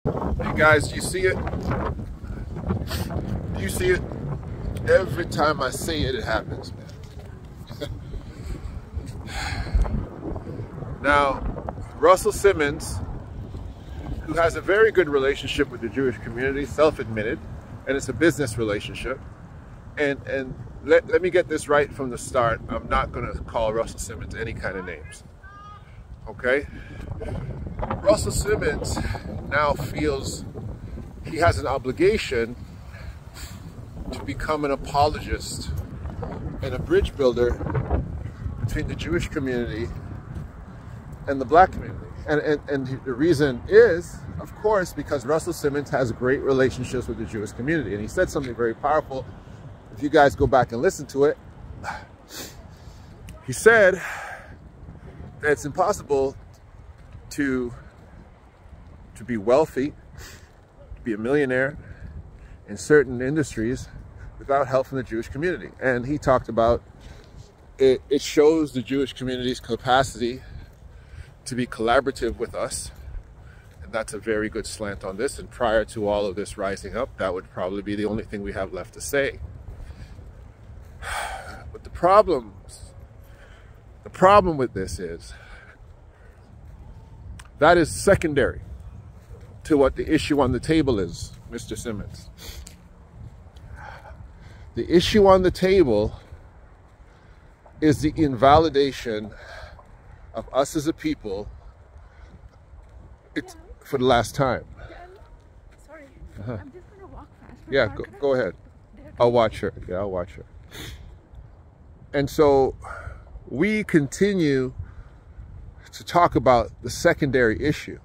Hey guys, do you see it? Do you see it? Every time I say it, it happens, man. Now, Russell Simmons, who has a very good relationship with the Jewish community, self-admitted, and it's a business relationship. And let me get this right from the start. I'm not going to call Russell Simmons any kind of names. Okay? Russell Simmons now feels he has an obligation to become an apologist and a bridge builder between the Jewish community and the black community. And the reason is, of course, because Russell Simmons has great relationships with the Jewish community. And he said something very powerful. If you guys go back and listen to it, he said that it's impossible to be wealthy, to be a millionaire in certain industries without help from the Jewish community. And he talked about it shows the Jewish community's capacity to be collaborative with us. And that's a very good slant on this. And prior to all of this rising up, that would probably be the only thing we have left to say. But the problem with this is that is secondary to what the issue on the table is, Mr. Simmons. The issue on the table is the invalidation of us as a people for the last time. Sorry, I'm just gonna walk fast. Yeah, go ahead. I'll watch her. Yeah, I'll watch her. And so we continue to talk about the secondary issue.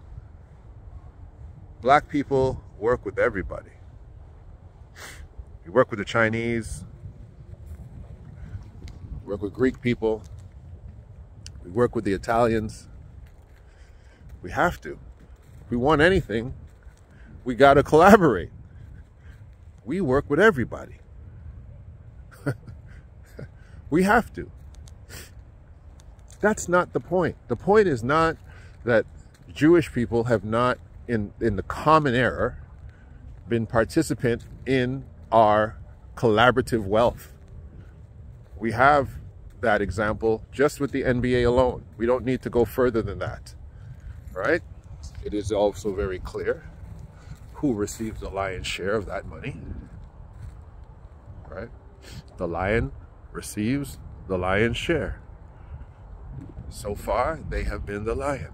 Black people work with everybody. We work with the Chinese, we work with Greek people, we work with the Italians. We have to. If we want anything, we got to collaborate. We work with everybody. We have to. That's not the point. The point is not that Jewish people have not, in the common era, been participant in our collaborative wealth. We have that example just with the NBA alone. We don't need to go further than that, right? It is also very clear who receives the lion's share of that money, right? The lion receives the lion's share. So far, they have been the lion.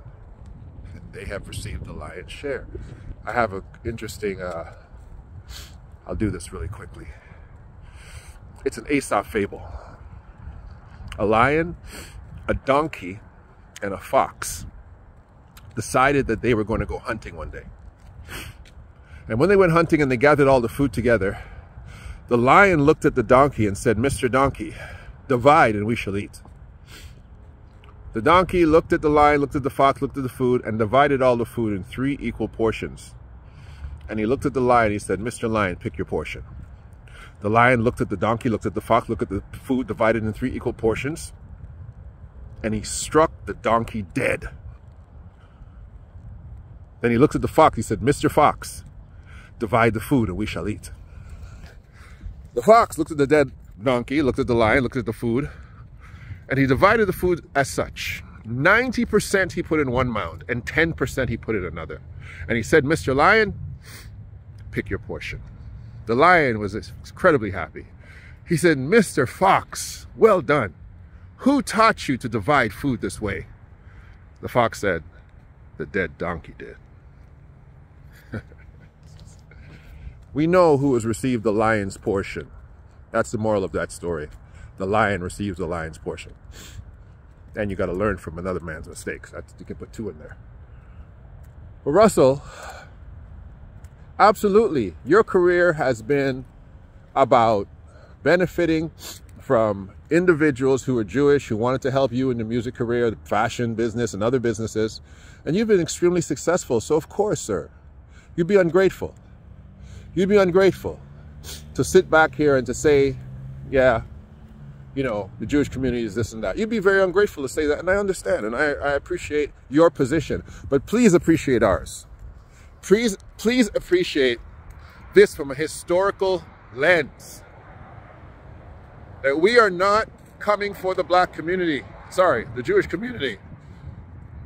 They have received the lion's share. I have an interesting, I'll do this really quickly. It's an Aesop fable. A lion, a donkey, and a fox decided that they were going to go hunting one day. And when they went hunting and they gathered all the food together, the lion looked at the donkey and said, "Mr. Donkey, divide and we shall eat." The donkey looked at the lion, looked at the fox, looked at the food, and divided all the food in 3 equal portions. And he looked at the lion, he said, "Mr. Lion, pick your portion." The lion looked at the donkey, looked at the fox, looked at the food divided in 3 equal portions, and he struck the donkey dead. Then he looked at the fox, he said, "Mr. Fox, divide the food and we shall eat." The fox looked at the dead donkey, looked at the lion, looked at the food, and he divided the food as such. 90% he put in one mound and 10% he put in another. And he said, "Mr. Lion, pick your portion." The lion was incredibly happy. He said, "Mr. Fox, well done. Who taught you to divide food this way?" The fox said, "The dead donkey did." We know who has received the lion's portion. That's the moral of that story. The lion receives the lion's portion. And you got to learn from another man's mistakes. You can put 2 in there. But Russell, absolutely, your career has been about benefiting from individuals who are Jewish, who wanted to help you in the music career, the fashion business, and other businesses. And you've been extremely successful. So of course, sir, you'd be ungrateful. You'd be ungrateful to sit back here and to say, yeah, you know, the Jewish community is this and that. You'd be very ungrateful to say that, and I understand, and I appreciate your position. But please appreciate ours. Please please appreciate this from a historical lens. That we are not coming for the black community, sorry, the Jewish community.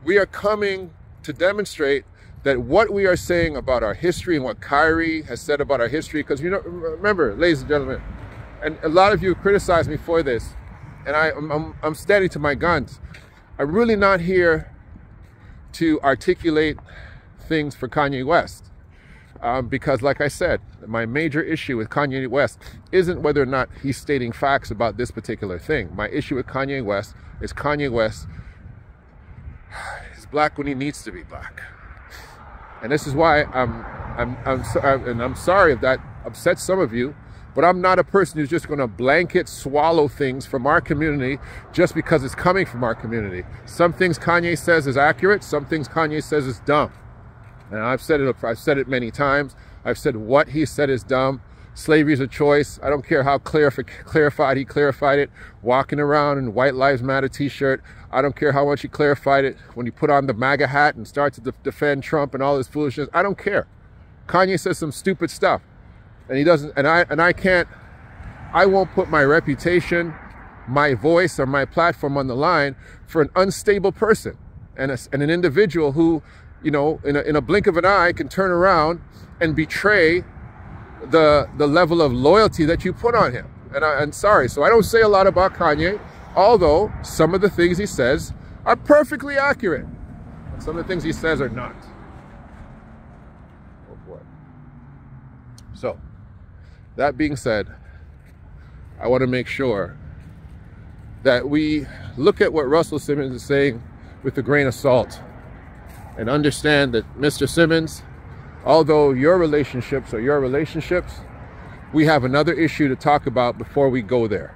We are coming to demonstrate that what we are saying about our history and what Kyrie has said about our history, because remember, ladies and gentlemen, and a lot of you criticize me for this, and I'm standing to my guns. I'm really not here to articulate things for Kanye West. Because like I said, my major issue with Kanye West isn't whether or not he's stating facts about this particular thing. My issue with Kanye West is Kanye West is black when he needs to be black. And this is why I'm sorry if that upsets some of you, but I'm not a person who's just going to blanket swallow things from our community just because it's coming from our community. Some things Kanye says is accurate, some things Kanye says is dumb. And I've said it many times. I've said what he said is dumb. Slavery is a choice. I don't care how clarified he clarified it. Walking around in White Lives Matter t-shirt. I don't care how much he clarified it when he put on the MAGA hat and starts to defend Trump and all this foolishness. I don't care. Kanye says some stupid stuff. And he doesn't, I won't put my reputation, my voice, or my platform on the line for an unstable person and an individual who, in a blink of an eye can turn around and betray the level of loyalty that you put on him. And I'm sorry, so I don't say a lot about Kanye, although some of the things he says are perfectly accurate. And some of the things he says are not. Oh boy. So, that being said, I want to make sure that we look at what Russell Simmons is saying with a grain of salt and understand that, Mr. Simmons, although your relationships are your relationships, we have another issue to talk about before we go there.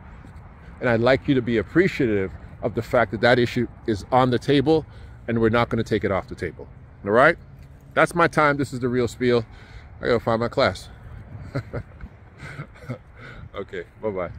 And I'd like you to be appreciative of the fact that that issue is on the table and we're not going to take it off the table. All right? That's my time. This is The Real Spiel. I got to find my class. Okay, bye-bye.